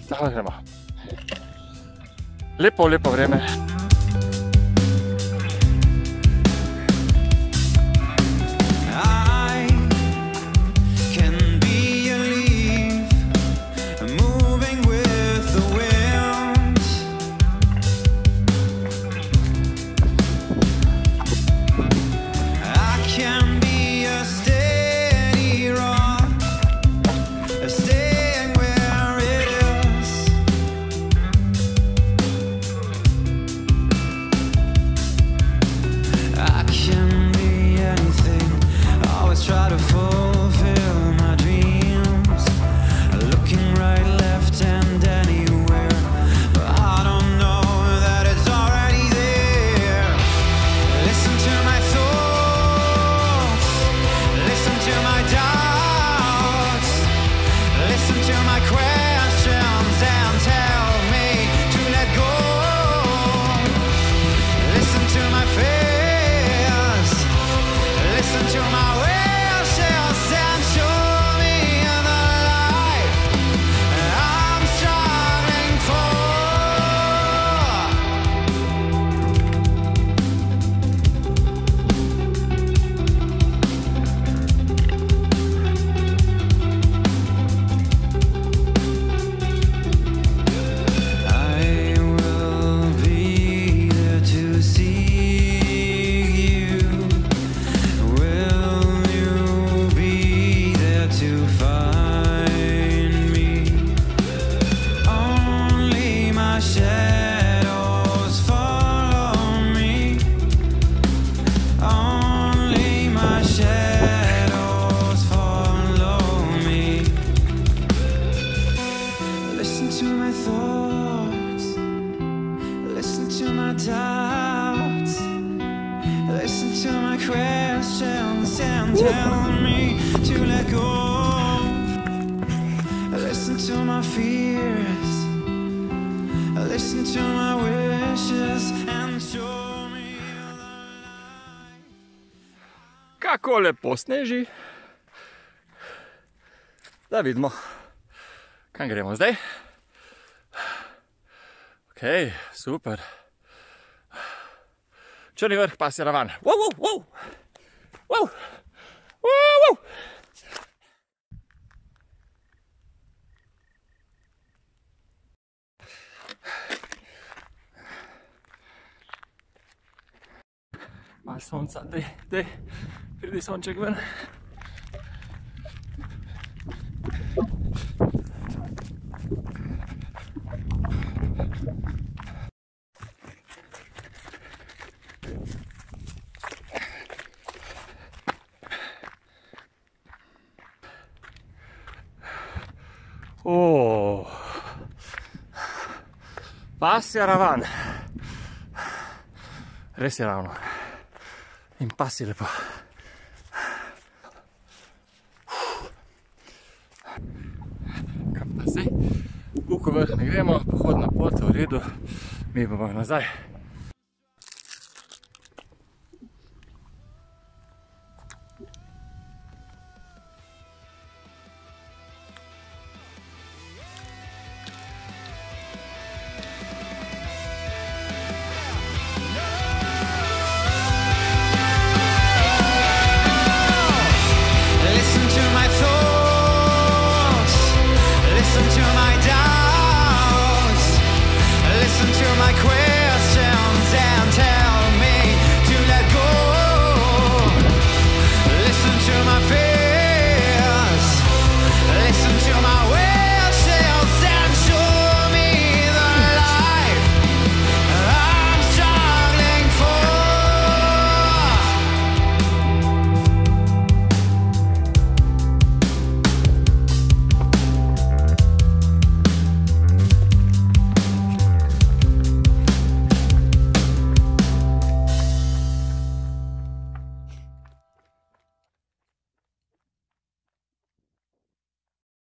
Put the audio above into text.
Tako gremo. Lepo, lepo vreme. Telling me to let go. Listen to my fears. Listen to my wishes and show me the light. Kako lepo sneži. Da vidimo, kam gremo zdaj. Ok, super. Črni vrh, Pasji Ravan. Wow, wow, wow. Wow. Wow. Malo sonca, dej, pridi sonček ven. Pasja Ravan. Res je ravno. In pasi lepo. Kaj pa zdaj? Buko vrh ne gremo, pohodna pot v redu. Mimo nazaj. Listen to my thoughts, listen to my doubts, listen to my questions.